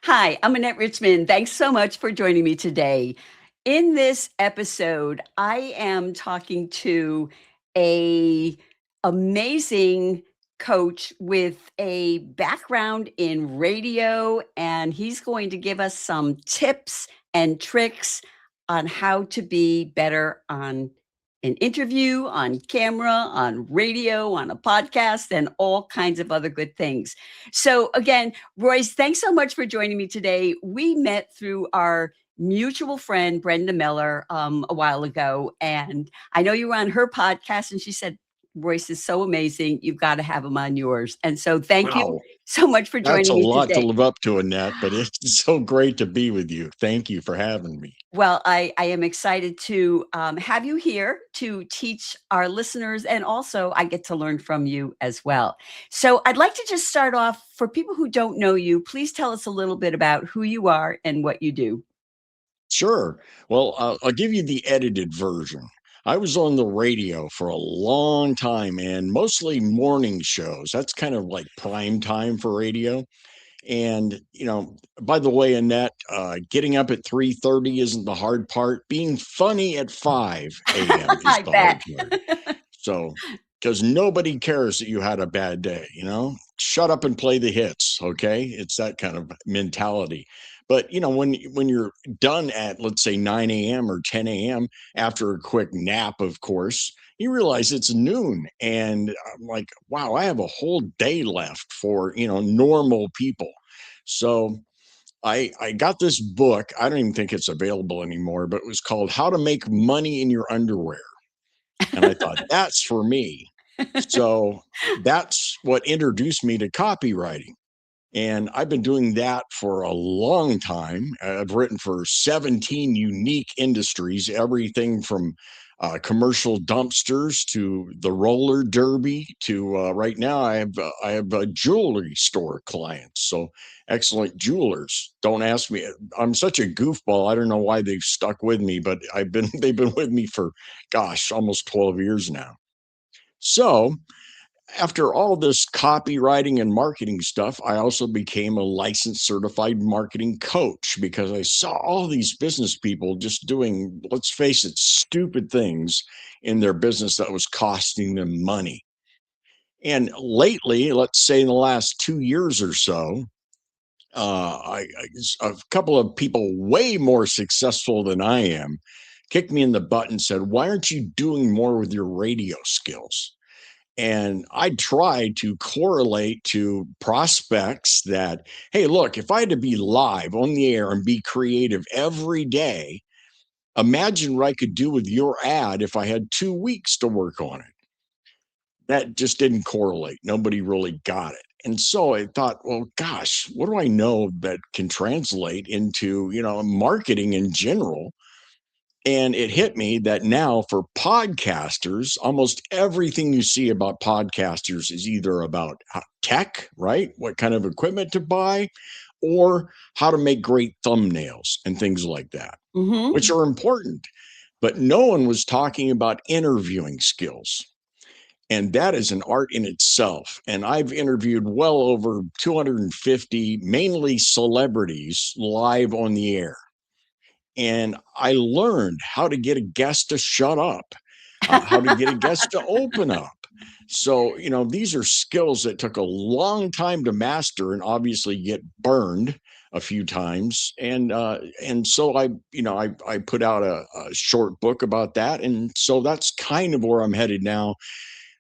Hi, I'm Annette Richmond. Thanks so much for joining me today. In this episode, I am talking to a amazing coach with a background in radio, and he's going to give us some tips and tricks on how to be better on an interview, on camera, on radio, on a podcast, and all kinds of other good things. So again, Royce, thanks so much for joining me today. We met through our mutual friend, Brenda Miller, a while ago. And I know you were on her podcast, and she said, Royce is so amazing. You've got to have him on yours. And so thank you Wow. so much for That's a joining me lot to today. live up to, Annette, but it's so great to be with you. Thank you for having me. Well, I am excited to have you here to teach our listeners, and also I get to learn from you as well. So I'd like to just start off for people who don't know you, please tell us a little bit about who you are and what you do. Sure. Well, I'll give you the edited version. I was on the radio for a long time and mostly morning shows. That's kind of like prime time for radio. And, by the way, Annette, getting up at 3:30 isn't the hard part. Being funny at 5 a.m. is I the hard bet. part. So, because nobody cares that you had a bad day. Shut up and play the hits, okay? It's that kind of mentality. But when you're done at, let's say, 9 a.m. or 10 a.m. after a quick nap, of course, you realize it's noon, and I'm like, wow, I have a whole day left for normal people. So I got this book. I don't even think it's available anymore, but it was called How to Make Money in Your Underwear. And I thought, that's for me. So that's what introduced me to copywriting. And I've been doing that for a long time. I've written for 17 unique industries, everything from commercial dumpsters to the roller derby to right now I have a jewelry store clients. So excellent jewelers. Don't ask me. I'm such a goofball. I don't know why they've stuck with me, but they've been with me for gosh, almost 12 years now. So after all this copywriting and marketing stuff, I also became a licensed certified marketing coach because I saw all these business people just doing, let's face it, stupid things in their business that was costing them money. And lately, let's say in the last 2 years or so, a couple of people way more successful than I am kicked me in the butt and said, "Why aren't you doing more with your radio skills?" And I try to correlate to prospects that, hey, look, if I had to be live on the air and be creative every day, imagine what I could do with your ad if I had 2 weeks to work on it. That just didn't correlate. Nobody really got it. And so I thought, well, gosh, what do I know that can translate into, marketing in general? And it hit me that now for podcasters, almost everything you see about podcasters is either about tech, right? What kind of equipment to buy, or how to make great thumbnails and things like that, Hmm. which are important. But no one was talking about interviewing skills. And that is an art in itself. And I've interviewed well over 250, mainly celebrities, live on the air, and I learned how to get a guest to shut up, how to get a guest to open up. So, these are skills that took a long time to master and obviously get burned a few times. And so I put out a short book about that. And so that's kind of where I'm headed now.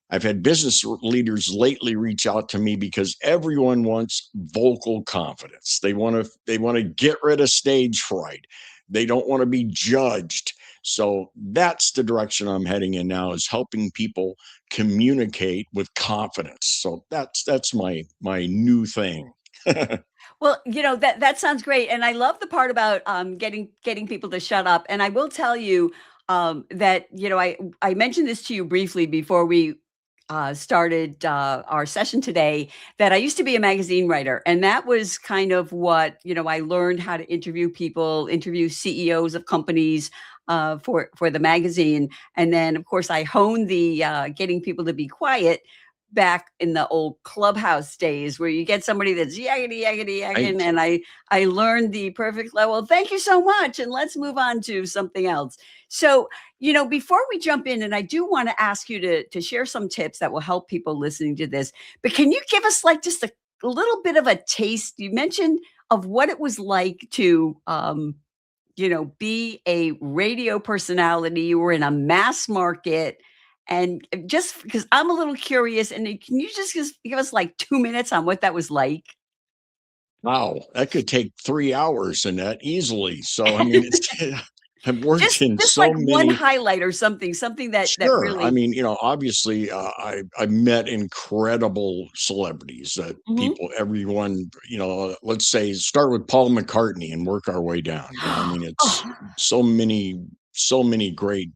I've had business leaders lately reach out to me because everyone wants vocal confidence. They want to get rid of stage fright. They don't want to be judged. So that's the direction I'm heading in now, is helping people communicate with confidence. So that's my new thing. Well, that sounds great, and I love the part about getting people to shut up. And I will tell you that I mentioned this to you briefly before we started our session today, that I used to be a magazine writer, and that was kind of what I learned how to interview people, interview CEOs of companies for the magazine, and then of course I honed the getting people to be quiet back in the old Clubhouse days where you get somebody that's yaggity, yaggity, yagging, Right. and I learned the perfect level. Thank you so much, and let's move on to something else. So, before we jump in, and I do want to ask you to share some tips that will help people listening to this, but can you give us like just a little bit of a taste? You mentioned of what it was like to be a radio personality. You were in a mass market. And just because I'm a little curious, and can you just give us like 2 minutes on what that was like? Wow, that could take 3 hours and that easily. So, I mean, it's I've worked in Just like so one many. highlight or something that Sure. I really. mean, obviously, I met incredible celebrities that Mhm. people, everyone, let's say start with Paul McCartney and work our way down. I mean, it's Oh, so many great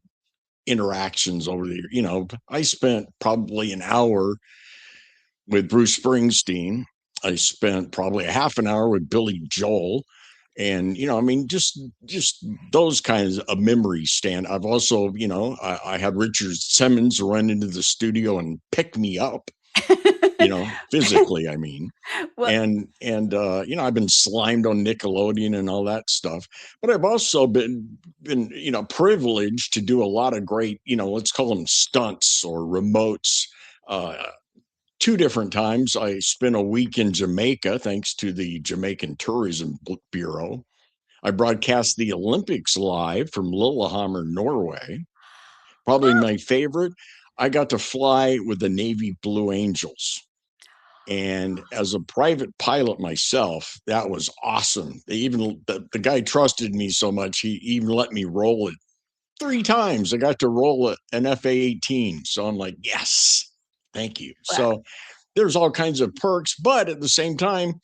interactions over the year. I spent probably an hour with Bruce Springsteen. I spent probably a half an hour with Billy Joel. And I mean, just those kinds of memories stand. I've also, I had Richard Simmons run into the studio and pick me up, physically, I mean. well, And I've been slimed on Nickelodeon and all that stuff. But I've also been privileged to do a lot of great, let's call them stunts or remotes. uh, Two different times. I spent a week in Jamaica thanks to the Jamaican Tourism Bureau. I broadcast the Olympics live from Lillehammer, Norway. Probably my favorite. I got to fly with the Navy Blue Angels. And as a private pilot myself, that was awesome. The guy trusted me so much, he even let me roll it 3 times. I got to roll an FA-18. So I'm like, yes, thank you. well, So there's all kinds of perks, but at the same time,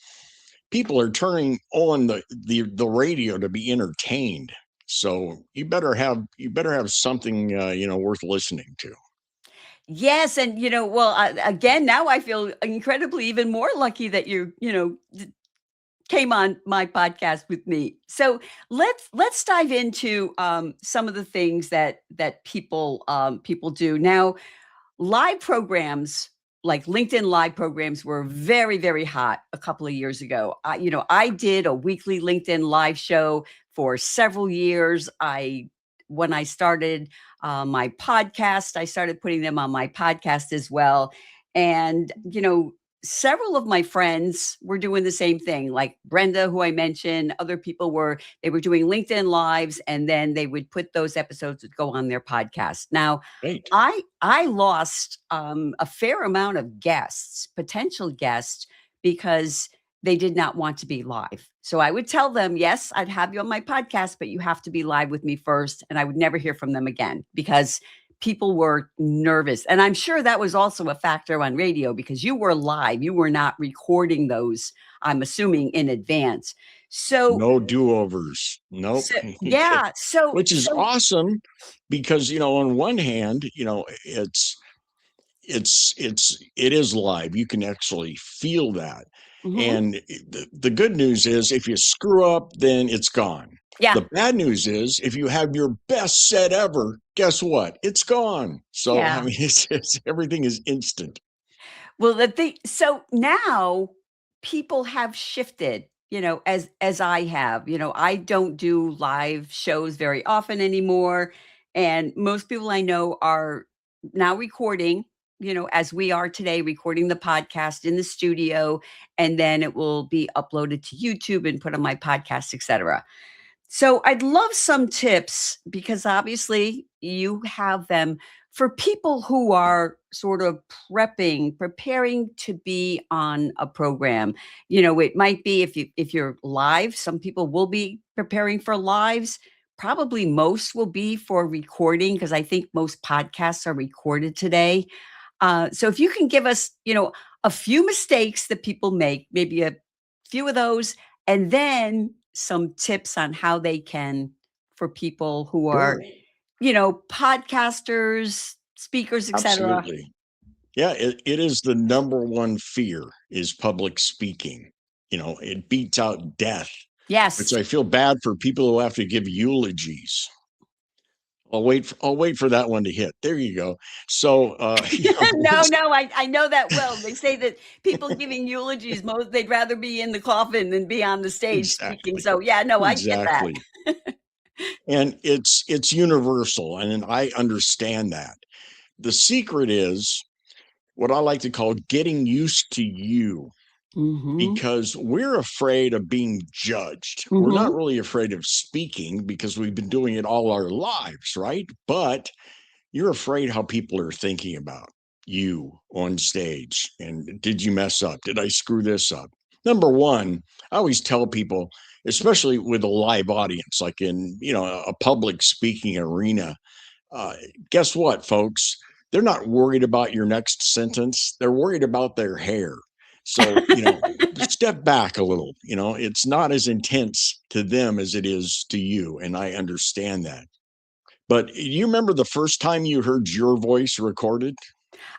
people are turning on the radio to be entertained. So you better have something worth listening to. yes, and well, again, now I feel incredibly even more lucky that came on my podcast with me. So let's dive into some of the things that people do now. Live programs, like LinkedIn live programs, were very, very hot a couple of years ago. I did a weekly LinkedIn live show for several years. When I started my podcast, I started putting them on my podcast as well. And, several of my friends were doing the same thing, like Brenda, who I mentioned. Other people they were doing LinkedIn lives, and then they would put those episodes that go on their podcast. Now, Right. I lost, a fair amount of guests, potential guests, because they did not want to be live. So I would tell them, "Yes, I'd have you on my podcast, but you have to be live with me first," and I would never hear from them again because people were nervous. And I'm sure that was also a factor on radio because you were live, you were not recording those, I'm assuming, in advance. So No do-overs. Nope. yeah, Which is awesome because on one hand, it is live. You can actually feel that. mhm, And the good news is if you screw up, then it's gone. yeah, The bad news is if you have your best set ever, guess what? It's gone. So I yeah. mean, everything is instant. Well, so now people have shifted, as I have. I don't do live shows very often anymore. And most people I know are now recording, as we are today, recording the podcast in the studio, and then it will be uploaded to YouTube and put on my podcast, etc. So I'd love some tips because obviously you have them for people who are sort of preparing to be on a program. It might be if you're live, some people will be preparing for lives. Probably most will be for recording because I think most podcasts are recorded today. So if you can give us, a few mistakes that people make, maybe a few of those, and then some tips on how they can, for people who are, Sure. podcasters, speakers, etc. Absolutely. Yeah, it is the number one fear is public speaking. It beats out death, which Yes. I feel bad for people who have to give eulogies. I'll wait for that one to hit. There you go. So, No, no, I know that well. They say that people giving eulogies, most they'd rather be in the coffin than be on the stage speaking. exactly, So yeah, no, I get that. exactly. And it's universal, and I understand that. The secret is what I like to call getting used to you, Mhm. because we're afraid of being judged. We're not Mhm. really afraid of speaking because we've been doing it all our lives, right? But you're afraid how people are thinking about you on stage. And did you mess up? Did I screw this up? Number one, I always tell people, especially with a live audience, like in, a public speaking arena, uh, guess what, folks? They're not worried about your next sentence. They're worried about their hair. So, step back a little. It's not as intense to them as it is to you. And I understand that. But you remember the first time you heard your voice recorded?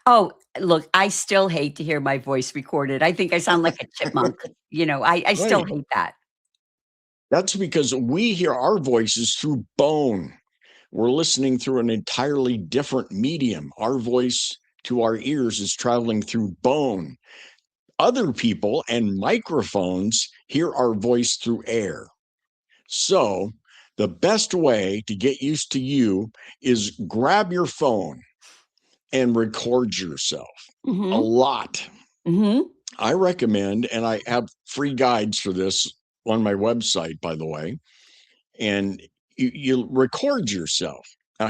Oh, look, I still hate to hear my voice recorded. I think I sound like a chipmunk. I still Right. hate that. That's because we hear our voices through bone. We're listening through an entirely different medium. Our voice to our ears is traveling through bone. Other people and microphones hear our voice through air. So, the best way to get used to you is grab your phone and record yourself a Mhm. lot. Mhm. I recommend, and I have free guides for this on my website, by the way, and you record yourself. Now,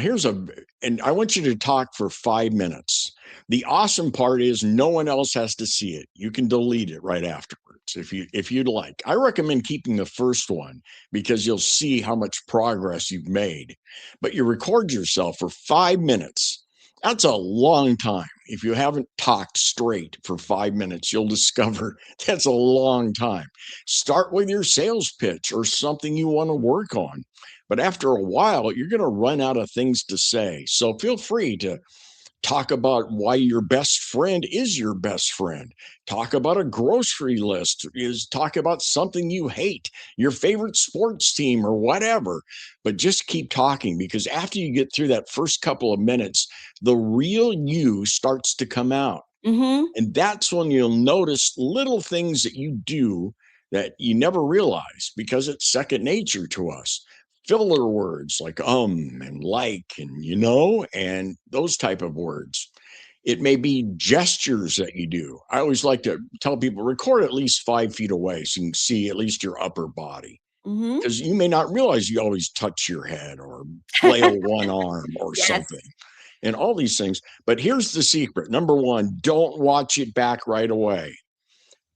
and I want you to talk for 5 minutes. The awesome part is no one else has to see it. You can delete it right afterwards if you'd like. I recommend keeping the first one because you'll see how much progress you've made. But you record yourself for 5 minutes. That's a long time. If you haven't talked straight for 5 minutes, you'll discover that's a long time. Start with your sales pitch or something you want to work on. But after a while, you're going to run out of things to say. So feel free to talk about why your best friend is your best friend. Talk about a grocery list, is talk about something you hate, your favorite sports team or whatever. But just keep talking, because after you get through that first couple of minutes, the real you starts to come out. Mhm. And that's when you'll notice little things that you do that you never realize because it's second nature to us. Filler words like and like and and those type of words. It may be gestures that you do. I always like to tell people record at least 5 feet away so you can see at least your upper body, Mhm. because you may not realize you always touch your head or flail one arm or Yes. something and all these things. But here's the secret. Number one, don't watch it back right away.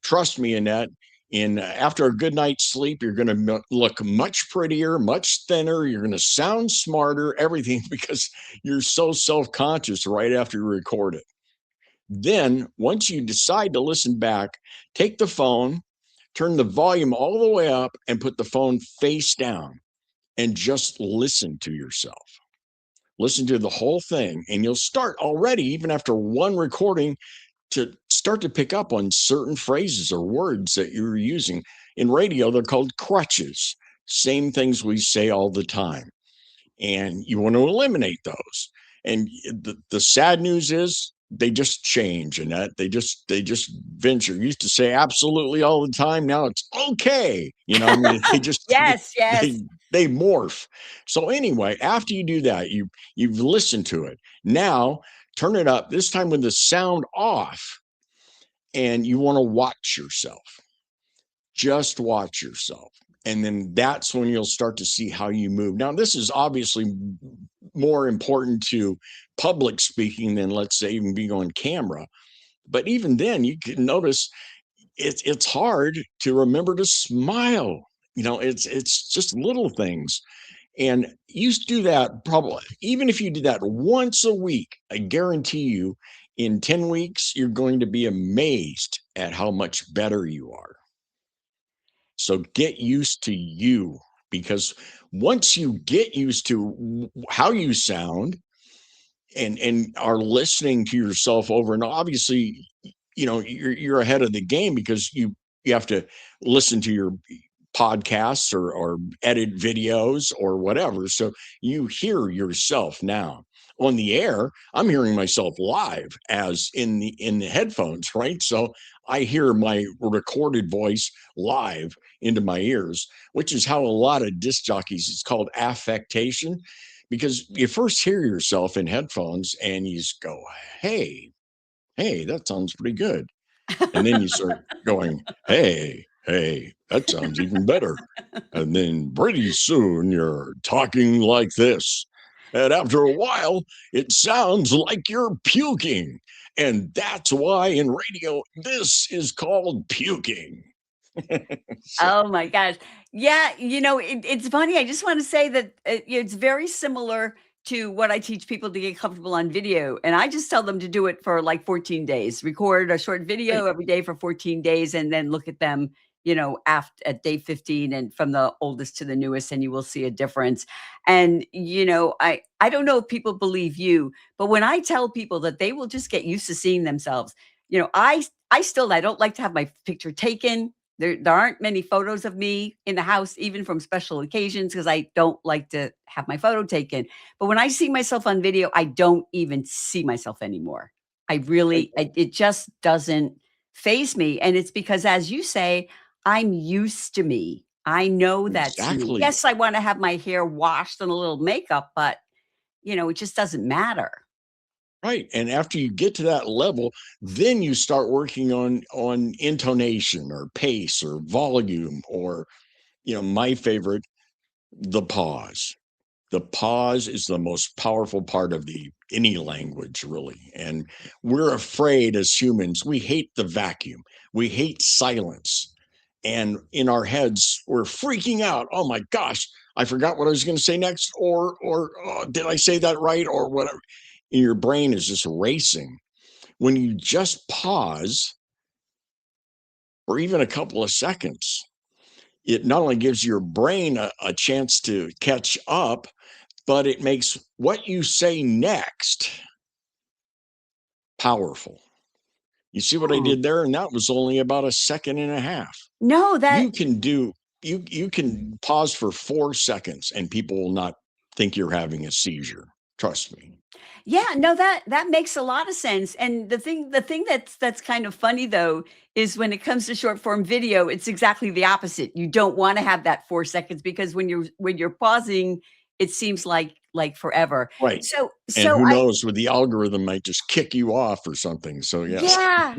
Trust me, Annette. After a good night's sleep, you're going to look much prettier, much thinner. You're going to sound smarter, everything because you're so self conscious right after you record it. Then, once you decide to listen back, take the phone, turn the volume all the way up, and put the phone face down and just listen to yourself. Listen to the whole thing, and you'll start already, even after one recording, to start to pick up on certain phrases or words that you're using. In radio, they're called crutches, same things we say all the time. And you want to eliminate those. And the sad news is they just change, and that they just venture. You used to say absolutely all the time. Now it's okay. I mean, they just Yes, yes. they they morph. So anyway, after you do that, you've listened to it. Now turn it up. This time with the sound off, and you want to watch yourself. Just watch yourself. And then that's when you'll start to see how you move. Now, this is obviously more important to public speaking than, let's say, even being on camera. But even then, you can notice it's hard to remember to smile. It's just little things. And you do that probably, even if you do that once a week, I guarantee you in 10 weeks, you're going to be amazed at how much better you are. So get used to you, because once you get used to how you sound and are listening to yourself over, and obviously, you're ahead of the game because you have to listen to podcasts or edit videos or whatever. So you hear yourself now on the air. I'm hearing myself live as in the headphones, right? So I hear my recorded voice live into my ears, which is how a lot of disc jockeys, it's called affectation, because you first hear yourself in headphones and you just go, hey, that sounds pretty good. And then you start going, hey, that sounds even better. And then pretty soon you're talking like this. And after a while, it sounds like you're puking. And that's why in radio, this is called puking. So, Oh my gosh. Yeah, it's funny. I just want to say that it's very similar to what I teach people to get comfortable on video. And I just tell them to do it for like 14 days. Record a short right, video every day for 14 days and then look at them, after at day 15 and from the oldest to the newest, and you will see a difference. And I don't know if people believe you, but when I tell people that they will just get used to seeing themselves, I don't like to have my picture taken. There aren't many photos of me in the house, even from special occasions, because I don't like to have my photo taken. But when I see myself on video, I don't even see myself anymore. right, It just doesn't phase me. And it's because, as you say, I'm used to me. I know that's me. exactly. Yes, I want to have my hair washed and a little makeup, but it just doesn't matter. Right. And after you get to that level, then you start working on intonation or pace or volume or, my favorite, the pause. The pause is the most powerful part of the any language, really. And we're afraid as humans, we hate the vacuum. We hate silence. And in our heads, we're freaking out. Oh my gosh, I forgot what I was going to say next, or oh, did I say that right, or whatever. And your brain is just racing. When you just pause for even a couple of seconds, it not only gives your brain a chance to catch up, but it makes what you say next powerful. You see what I Hmm. did there? And that was only about a second and a half. No, that You can do you can pause for 4 seconds and people will not think you're having a seizure. Trust me. Yeah, no, that makes a lot of sense. And the thing that's kind of funny though is when it comes to short form video, it's exactly the opposite. You don't want to have that 4 seconds because when you're pausing, it seems like forever. Right. And So who I knows, with the algorithm might just kick you off or something. So yes. yeah.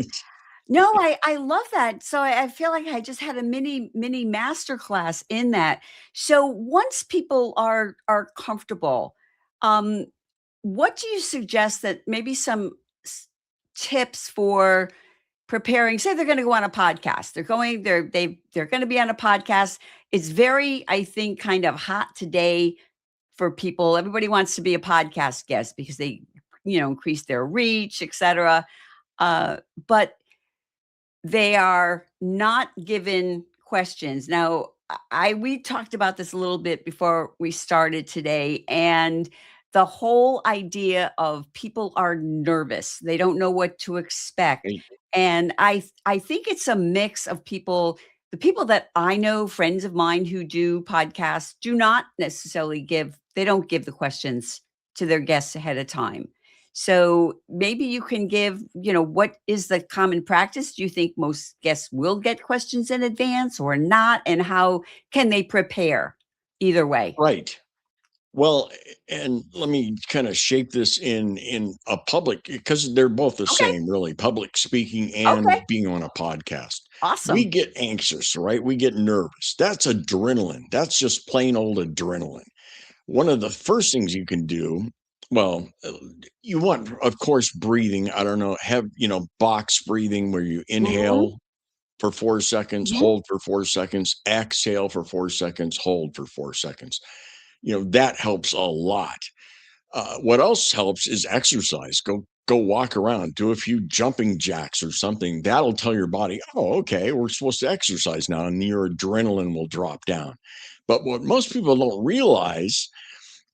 No, I love that. So I feel like I just had a mini master class in that. So once people are comfortable, um, what do you suggest that maybe some tips for preparing? Say they're going to go on a podcast. They're going to be on a podcast. It's very, I think, kind of hot today for people. Everybody wants to be a podcast guest because they, increase their reach, etc. Uh, but they are not given questions. Now, we talked about this a little bit before we started today, and the whole idea of people are nervous. They don't know what to expect. Right. And I think it's a mix of people. The people that I know, friends of mine who do podcasts, do not necessarily they don't give the questions to their guests ahead of time. So maybe you can give, what is the common practice? Do you think most guests will get questions in advance or not? And how can they prepare either way? Right. Well, and let me kind of shape this in a public, because they're both the Okay. same, really, public speaking Okay. and being on a podcast. We Awesome. get anxious, right? We get nervous. That's adrenaline. That's just plain old adrenaline. One of the first things you can do, well, you want, of course, breathing. I don't know, have, box breathing where you Hmm. inhale for 4 seconds, Hmm. hold for 4 seconds, exhale for 4 seconds, hold for 4 seconds. That helps a lot. What else helps is exercise. Go walk around, do a few jumping jacks or something. That'll tell your body, oh, okay, we're supposed to exercise now, and your adrenaline will drop down. But what most people don't realize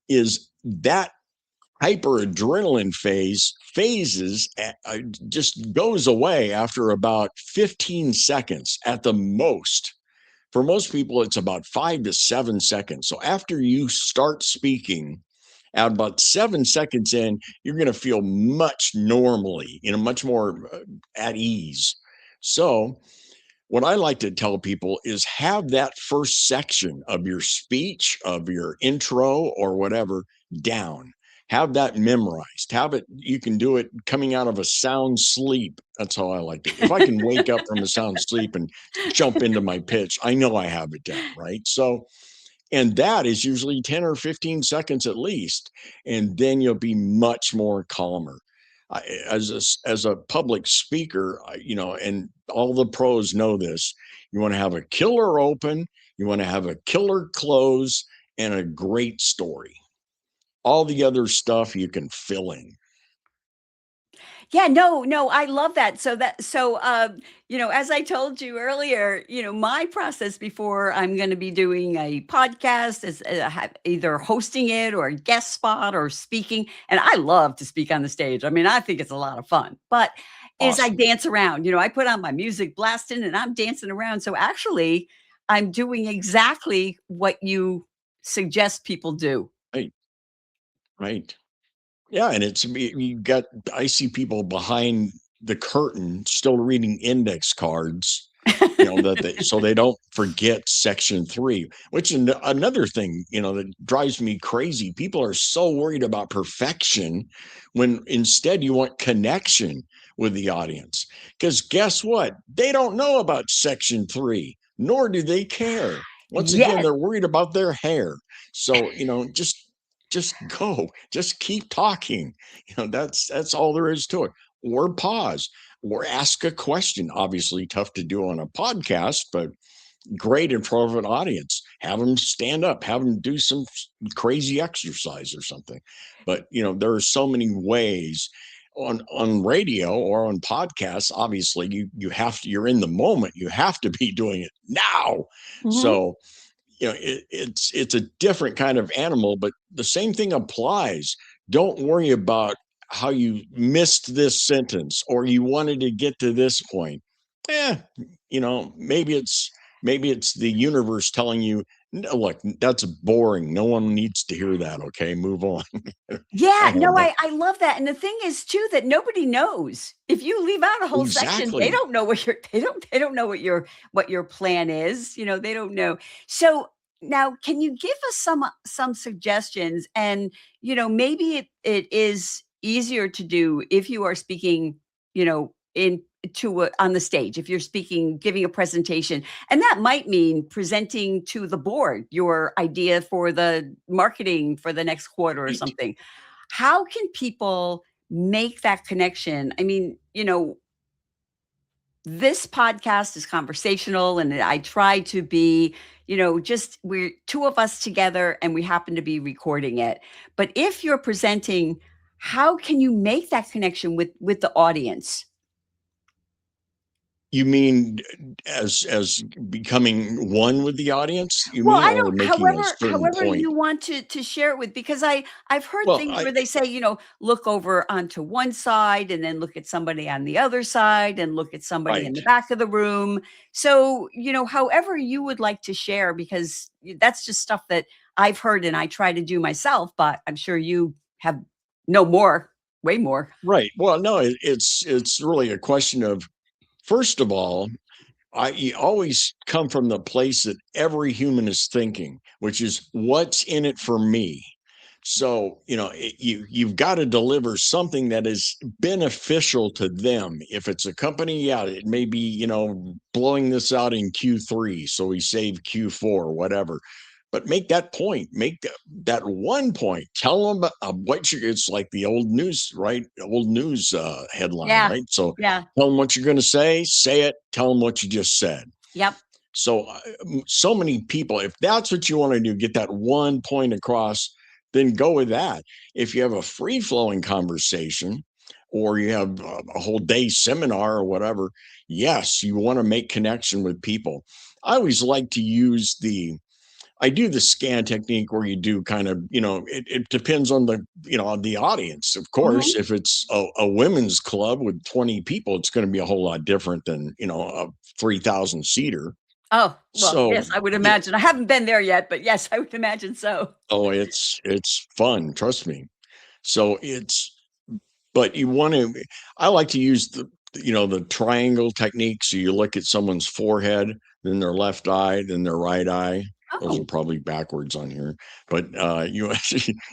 is that hyperadrenaline phases just goes away after about 15 seconds at the most. For most people, it's about 5 to 7 seconds. So after you start speaking, at about 7 seconds in, you're going to feel much normally, much more at ease. So what I like to tell people is have that first section of your speech, of your intro or whatever down. Have that memorized. Have it, you can do it coming out of a sound sleep. That's how I like it. If I can wake up from a sound sleep and jump into my pitch, I know I have it down, right? So, and that is usually 10 or 15 seconds at least. And then you'll be much more calmer. As a public speaker, and all the pros know this, you want to have a killer open, you want to have a killer close, and a great story. All the other stuff you can fill in. Yeah, no, no, I love that. As I told you earlier, my process before I'm going to be doing a podcast is either hosting it or a guest spot or speaking. And I love to speak on the stage. I mean, I think it's a lot of fun, but is I Awesome. dance around, I put on my music blasting and I'm dancing around. So actually I'm doing exactly what you suggest people do. Right. Right. Yeah, and you got, I see people behind the curtain still reading index cards, so they don't forget section 3, which is another thing, that drives me crazy. People are so worried about perfection when instead you want connection with the audience. Because guess what? They don't know about section 3, nor do they care. Once again, Yes. they're worried about their hair. So, just go, just keep talking. That's all there is to it. Or pause, or ask a question. Obviously tough to do on a podcast, but great in front of an audience. Have them stand up, have them do some crazy exercise or something. But there are so many ways on radio or on podcasts. Obviously you're in the moment, you have to be doing it now. Mhm. So it's a different kind of animal, but the same thing applies. Don't worry about how you missed this sentence or you wanted to get to this point. Yeah, maybe it's the universe telling you, no, look, that's boring. No one needs to hear that. Okay, move on. I Yeah, don't know, no, but I love that, and the thing is too that nobody knows. If you leave out a whole section, they exactly. don't know what your they don't know what your plan is, they don't know. So, now can you give us some suggestions and, maybe it is easier to do if you are speaking, in to on the stage, if you're speaking, giving a presentation, and that might mean presenting to the board your idea for the marketing for the next quarter or Right. something. How can people make that connection? I mean, this podcast is conversational and I try to be, just we're two of us together and we happen to be recording it. But if you're presenting, how can you make that connection with the audience? You mean as becoming one with the audience, you Well, mean, I or don't making a certain however point? you want to share it with, because I've heard Well, things I where they say, look over onto one side and then look at somebody on the other side and look at somebody in right. the back of the room. So, however you would like to share, because that's just stuff that I've heard and I try to do myself, but I'm sure you have no more, way more. Right. Well, no, it's really a question of, first of all, you always come from the place that every human is thinking, which is what's in it for me. So you've got to deliver something that is beneficial to them. If it's a company, yeah, it may be blowing this out in Q3, so we save Q4, whatever. But make that point. Make that one point. Tell them what you. It's like the old news, right? Old news headline, Yeah. right? So Yeah. tell them what you're going to say. Say it. Tell them what you just said. Yep. So, so many people, if that's what you want to do, get that one point across, then go with that. If you have a free flowing conversation or you have a whole day seminar or whatever, yes, you want to make connection with people. I always like to use I do the scan technique where you do kind of, it depends on on the audience. Of course, Mhm. if it's a women's club with 20 people, it's going to be a whole lot different than, a 3,000 seater. Oh, well, So, yes, I would you know, imagine. I haven't been there yet, but yes, I would imagine so. oh, it's fun, trust me. So it's but you want to I like to use the triangle technique. So you look at someone's forehead, then their left eye, then their right eye. Those are Oh. probably backwards on here, but you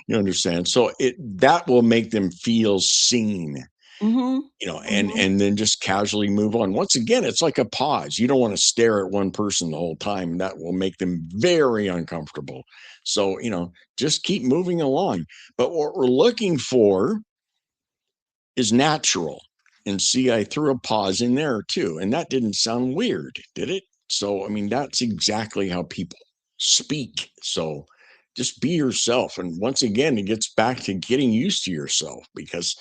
you understand. So it that will make them feel seen, Mhm. and Mhm. then just casually move on. Once again, it's like a pause. You don't want to stare at one person the whole time. That will make them very uncomfortable. So, just keep moving along. But what we're looking for is natural. And see, I threw a pause in there too. And that didn't sound weird, did it? So, I mean, that's exactly how people speak. So just be yourself. And once again, it gets back to getting used to yourself because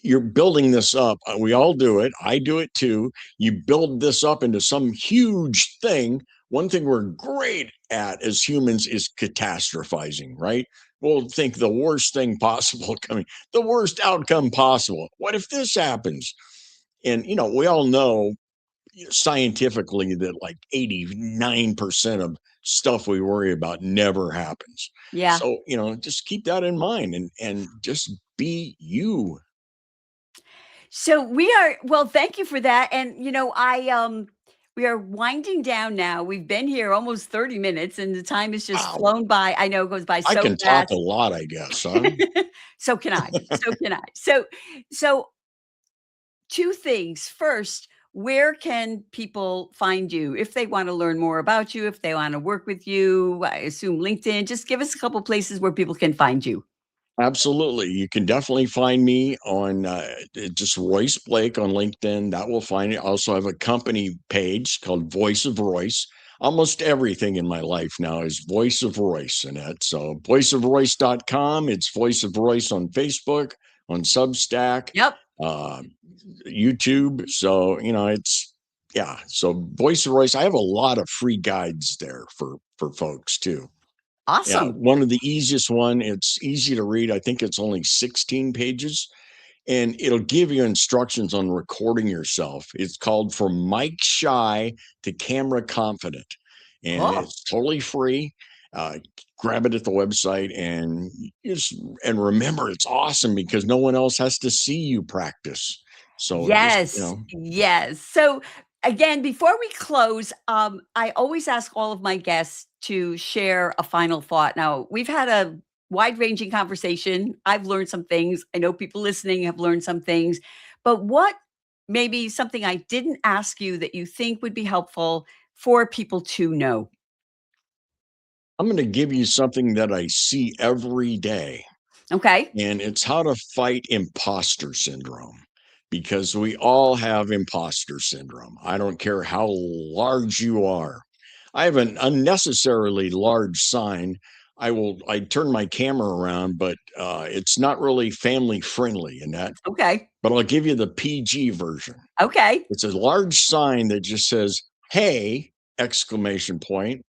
you're building this up. We all do it. I do it too. You build this up into some huge thing. One thing we're great at as humans is catastrophizing, right? We'll think the worst thing possible coming, the worst outcome possible. What if this happens? And, we all know scientifically that like 89% of stuff we worry about never happens. Yeah. So, just keep that in mind and just be you. So we are well, thank you for that. And we are winding down now. We've been here almost 30 minutes and the time has just Wow. flown by. I know it goes by I so can talk a fast. lot, I guess, huh? So can I. So can I. So two things. First, where can people find you if they want to learn more about you, if they want to work with you? I assume LinkedIn. Just give us a couple places where people can find you. Absolutely. You can definitely find me on just Royce Blake on LinkedIn. That will find it. I also have a company page called Voice of Royce. Almost everything in my life now is Voice of Royce in it. So voiceofroyce.com. It's Voice of Royce on Facebook, on Substack, Yep. uh, YouTube. So, yeah. So Voice of Royce, I have a lot of free guides there for folks too. Yeah, Awesome. one of the easiest one, it's easy to read. I think it's only 16 pages, and it'll give you instructions on recording yourself. It's called From Mic Shy to Camera Confident, and Oh, it's totally free. Uh, Grab it at the website and and remember, it's awesome because no one else has to see you practice. So just, yes, yes. So again, before we close, I always ask all of my guests to share a final thought. Now, we've had a wide-ranging conversation. I've learned some things. I know people listening have learned some things. But what maybe something I didn't ask you that you think would be helpful for people to know? I'm going to give you something that I see every day. Okay. And it's how to fight imposter syndrome because we all have imposter syndrome. I don't care how large you are. I have an unnecessarily large sign. I turn my camera around, but it's not really family friendly in that. Okay. But I'll give you the PG version. Okay. It's a large sign that just says, "Hey!" exclamation point.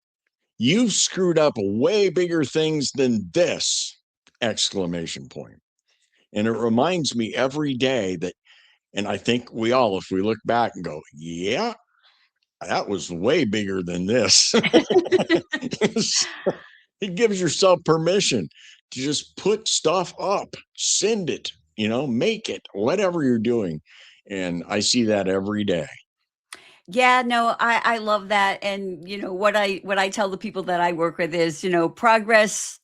"You've screwed up way bigger things than this!" exclamation point. And it reminds me every day that, and I think we all, if we look back and go, yeah, that was way bigger than this. It gives yourself permission to just put stuff up, send it, make it, whatever you're doing. And I see that every day. Yeah, no, I love that. And what I tell the people that I work with is, progress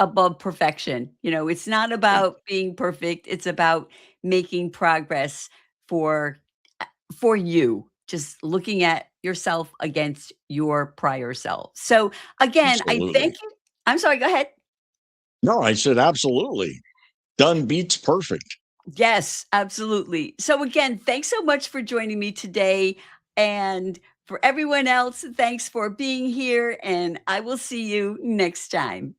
above perfection. It's not Right. about being perfect. It's about making progress for for you. Just looking at yourself against your prior self. So again, I thank Absolutely. you. I'm sorry, go ahead. No, I said absolutely. Done beats perfect. Yes, absolutely. So again, thanks so much for joining me today. And for everyone else, thanks for being here. And I will see you next time.